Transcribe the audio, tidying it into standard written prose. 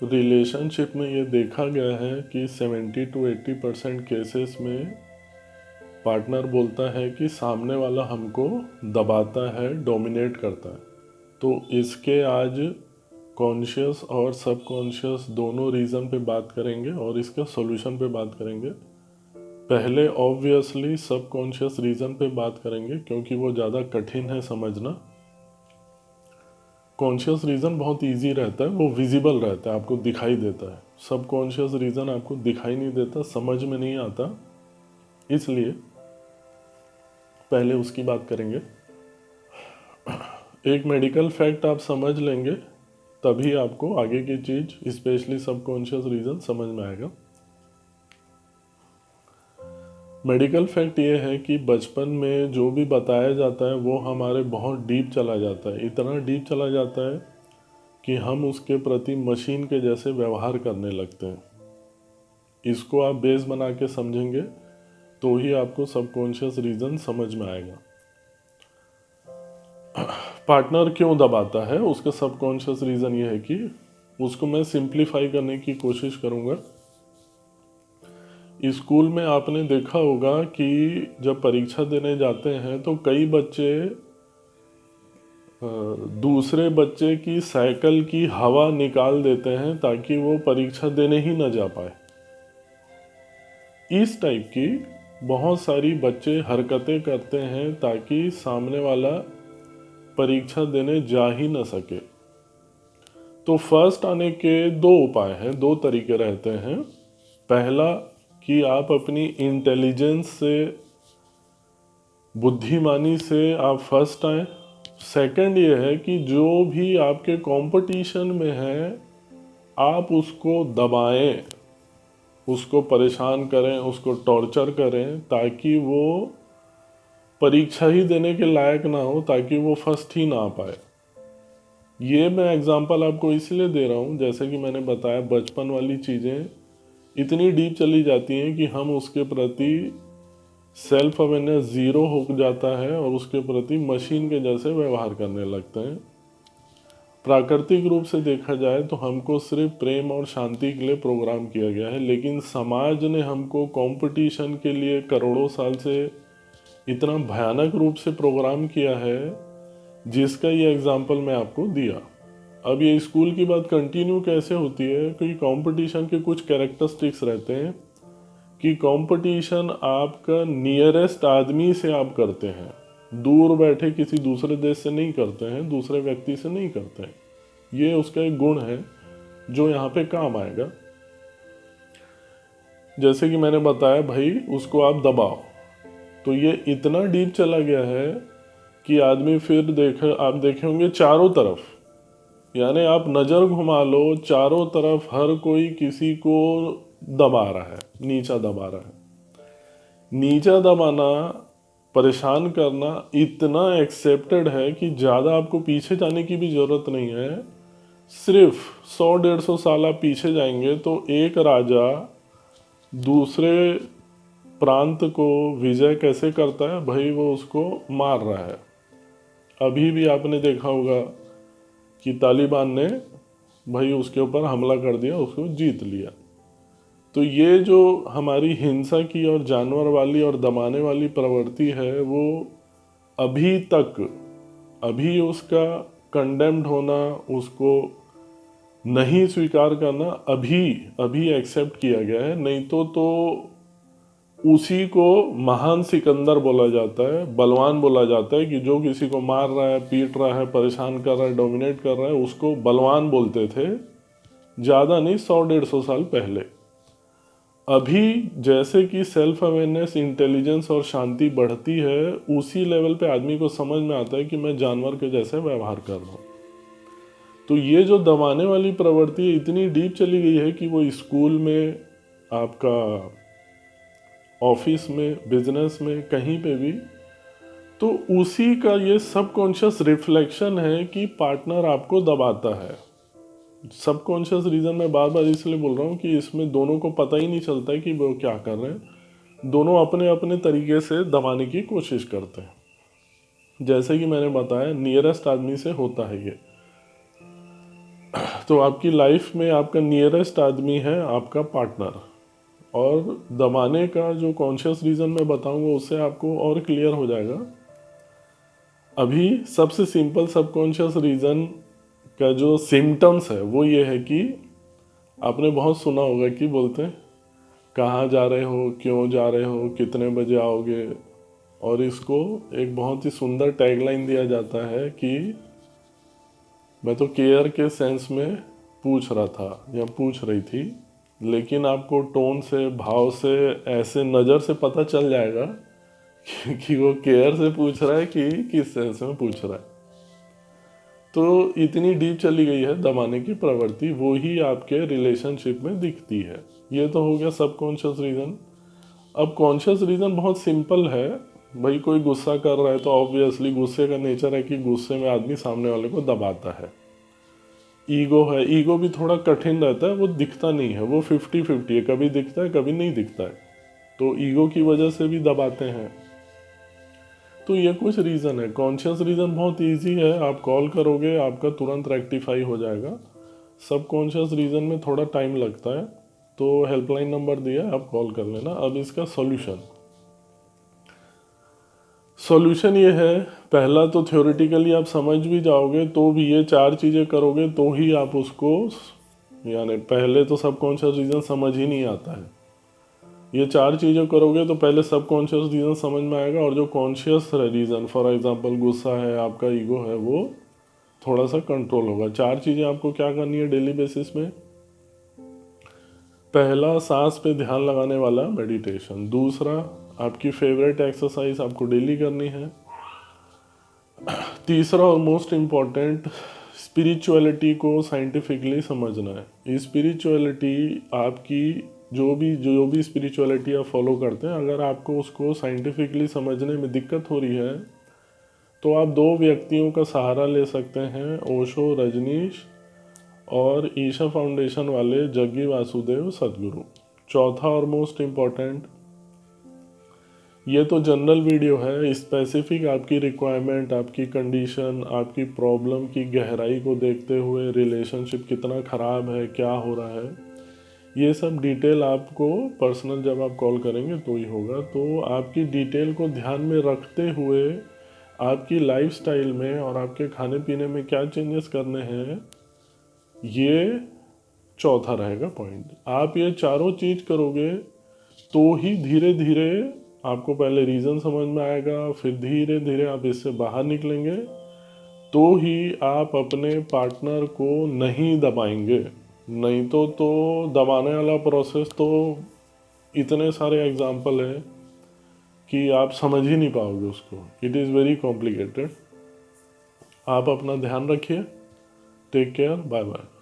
Relationship में ये देखा गया है कि 70 to 80% केसेस में पार्टनर बोलता है कि सामने वाला हमको दबाता है, डोमिनेट करता है। तो इसके आज कॉन्शियस और सबकॉन्शियस दोनों रीज़न पे बात करेंगे और इसके सॉल्यूशन पे बात करेंगे। पहले ऑब्वियसली सबकॉन्शियस रीज़न पे बात करेंगे क्योंकि वो ज़्यादा कठिन है समझना। कॉन्शियस रीज़न बहुत इजी रहता है, वो विजिबल रहता है, आपको दिखाई देता है। सबकॉन्शियस रीज़न आपको दिखाई नहीं देता, समझ में नहीं आता, इसलिए पहले उसकी बात करेंगे। एक मेडिकल फैक्ट आप समझ लेंगे तभी आपको आगे की चीज़ स्पेशली सबकॉन्शियस रीज़न समझ में आएगा। मेडिकल फैक्ट ये है कि बचपन में जो भी बताया जाता है वो हमारे बहुत डीप चला जाता है, इतना डीप चला जाता है कि हम उसके प्रति मशीन के जैसे व्यवहार करने लगते हैं। इसको आप बेस बना के समझेंगे तो ही आपको सबकॉन्शियस रीज़न समझ में आएगा। पार्टनर क्यों दबाता है, उसका सबकॉन्शियस रीज़न ये है कि उसको मैं सिंप्लीफाई करने की कोशिश करूँगा। स्कूल में आपने देखा होगा कि जब परीक्षा देने जाते हैं तो कई बच्चे दूसरे बच्चे की साइकिल की हवा निकाल देते हैं ताकि वो परीक्षा देने ही न जा पाए। इस टाइप की बहुत सारी बच्चे हरकतें करते हैं ताकि सामने वाला परीक्षा देने जा ही न सके। तो फर्स्ट आने के दो उपाय हैं, दो तरीके रहते हैं। पहला कि आप अपनी इंटेलिजेंस से, बुद्धिमानी से आप फर्स्ट आए। सेकंड ये है कि जो भी आपके कंपटीशन में है आप उसको दबाएं, उसको परेशान करें, उसको टॉर्चर करें ताकि वो परीक्षा ही देने के लायक ना हो, ताकि वो फर्स्ट ही ना आ पाए। ये मैं एग्जांपल आपको इसलिए दे रहा हूँ, जैसे कि मैंने बताया बचपन वाली चीज़ें इतनी डीप चली जाती हैं कि हम उसके प्रति सेल्फ अवेयरनेस ज़ीरो हो जाता है और उसके प्रति मशीन के जैसे व्यवहार करने लगते हैं। प्राकृतिक रूप से देखा जाए तो हमको सिर्फ प्रेम और शांति के लिए प्रोग्राम किया गया है, लेकिन समाज ने हमको कंपटीशन के लिए करोड़ों साल से इतना भयानक रूप से प्रोग्राम किया है, जिसका ये एग्जाम्पल मैं आपको दिया। अब ये स्कूल की बात कंटिन्यू कैसे होती है, क्योंकि कंपटीशन के कुछ कैरेक्टरिस्टिक्स रहते हैं कि कंपटीशन आपका नियरेस्ट आदमी से आप करते हैं, दूर बैठे किसी दूसरे देश से नहीं करते हैं, दूसरे व्यक्ति से नहीं करते हैं। ये उसका एक गुण है जो यहाँ पे काम आएगा। जैसे कि मैंने बताया भाई, उसको आप दबाओ, तो ये इतना डीप चला गया है कि आदमी फिर आप देखे होंगे चारों तरफ, यानी आप नज़र घुमा लो, चारों तरफ हर कोई किसी को दबा रहा है, नीचा दबा रहा है। नीचा दबाना, परेशान करना इतना एक्सेप्टेड है कि ज़्यादा आपको पीछे जाने की भी ज़रूरत नहीं है। सिर्फ 100-150 साल आप पीछे जाएंगे तो एक राजा दूसरे प्रांत को विजय कैसे करता है भाई, वो उसको मार रहा है। अभी भी आपने देखा होगा कि तालिबान ने भाई उसके ऊपर हमला कर दिया, उसको जीत लिया। तो ये जो हमारी हिंसा की और जानवर वाली और दबाने वाली प्रवृत्ति है, वो अभी तक, अभी उसका कंडेम्ड होना, उसको नहीं स्वीकार करना अभी अभी एक्सेप्ट किया गया है। नहीं तो उसी को महान सिकंदर बोला जाता है, बलवान बोला जाता है कि जो किसी को मार रहा है, पीट रहा है, परेशान कर रहा है, डोमिनेट कर रहा है, उसको बलवान बोलते थे। ज़्यादा नहीं, 100-150 साल पहले। अभी जैसे कि सेल्फ अवेयरनेस, इंटेलिजेंस और शांति बढ़ती है, उसी लेवल पे आदमी को समझ में आता है कि मैं जानवर के जैसे व्यवहार कर रहा हूँ। तो ये जो दबाने वाली प्रवृत्ति इतनी डीप चली गई है कि वो स्कूल में, आपका ऑफिस में, बिजनेस में, कहीं पे भी, तो उसी का ये सबकॉन्शियस रिफ्लेक्शन है कि पार्टनर आपको दबाता है। सबकॉन्शियस रीजन मैं बार बार इसलिए बोल रहा हूँ कि इसमें दोनों को पता ही नहीं चलता है कि वो क्या कर रहे हैं। दोनों अपने अपने तरीके से दबाने की कोशिश करते हैं। जैसे कि मैंने बताया, नियरेस्ट आदमी से होता है ये। तो आपकी लाइफ में आपका नियरेस्ट आदमी है आपका पार्टनर। और दबाने का जो कॉन्शियस रीज़न मैं बताऊंगा उससे आपको और क्लियर हो जाएगा। अभी सबसे सिंपल सबकॉन्शियस रीज़न का जो सिम्टम्स है वो ये है कि आपने बहुत सुना होगा कि बोलते हैं कहाँ जा रहे हो, क्यों जा रहे हो, कितने बजे आओगे। और इसको एक बहुत ही सुंदर टैगलाइन दिया जाता है कि मैं तो केयर के सेंस में पूछ रहा था या पूछ रही थी, लेकिन आपको टोन से, भाव से, ऐसे नज़र से पता चल जाएगा कि वो केयर से पूछ रहा है कि किस सेंस में पूछ रहा है। तो इतनी डीप चली गई है दबाने की प्रवृत्ति, वो ही आपके रिलेशनशिप में दिखती है। ये तो हो गया सबकॉन्शियस रीज़न। अब कॉन्शियस रीज़न बहुत सिंपल है। भाई कोई गुस्सा कर रहा है तो ऑब्वियसली गुस्से का नेचर है कि गुस्से में आदमी सामने वाले को दबाता है। ईगो है, ईगो भी थोड़ा कठिन रहता है, वो दिखता नहीं है, वो 50-50 है, कभी दिखता है कभी नहीं दिखता है, तो ईगो की वजह से भी दबाते हैं। तो ये कुछ रीज़न है। कॉन्शियस रीज़न बहुत इजी है, आप कॉल करोगे आपका तुरंत रेक्टिफाई हो जाएगा। सब कॉन्शियस रीज़न में थोड़ा टाइम लगता है, तो हेल्पलाइन नंबर दिया है, आप कॉल कर लेना। अब इसका सॉल्यूशन ये है, पहला तो थ्योरेटिकली आप समझ भी जाओगे तो भी ये 4 चीज़ें करोगे तो ही आप उसको, यानी पहले तो सबकॉन्शियस रीज़न समझ ही नहीं आता है। ये 4 चीज़ें करोगे तो पहले सबकॉन्शियस रीज़न समझ में आएगा, और जो कॉन्शियस रीज़न, फॉर एग्जांपल गुस्सा है, आपका ईगो है, वो थोड़ा सा कंट्रोल होगा। 4 चीज़ें आपको क्या करनी है डेली बेसिस में। पहला, सांस पे ध्यान लगाने वाला मेडिटेशन। दूसरा, आपकी फेवरेट एक्सरसाइज आपको डेली करनी है। तीसरा और मोस्ट इम्पॉर्टेंट, स्पिरिचुअलिटी को साइंटिफिकली समझना है। स्पिरिचुअलिटी आपकी जो भी स्पिरिचुअलिटी आप फॉलो करते हैं, अगर आपको उसको साइंटिफिकली समझने में दिक्कत हो रही है तो आप 2 व्यक्तियों का सहारा ले सकते हैं, ओशो रजनीश और ईशा फाउंडेशन वाले जग्गी वासुदेव सदगुरु। चौथा और मोस्ट इम्पॉर्टेंट, ये तो जनरल वीडियो है, स्पेसिफिक आपकी रिक्वायरमेंट, आपकी कंडीशन, आपकी प्रॉब्लम की गहराई को देखते हुए रिलेशनशिप कितना ख़राब है, क्या हो रहा है, ये सब डिटेल आपको पर्सनल जब आप कॉल करेंगे तो ही होगा। तो आपकी डिटेल को ध्यान में रखते हुए आपकी लाइफस्टाइल में और आपके खाने पीने में क्या चेंजेस करने हैं, ये चौथा रहेगा पॉइंट। आप ये चारों चीज़ करोगे तो ही धीरे धीरे आपको पहले रीज़न समझ में आएगा, फिर धीरे धीरे आप इससे बाहर निकलेंगे, तो ही आप अपने पार्टनर को नहीं दबाएंगे। नहीं तो दबाने वाला प्रोसेस तो इतने सारे एग्जाम्पल है कि आप समझ ही नहीं पाओगे उसको। It is very complicated. आप अपना ध्यान रखिए। Take care, bye bye.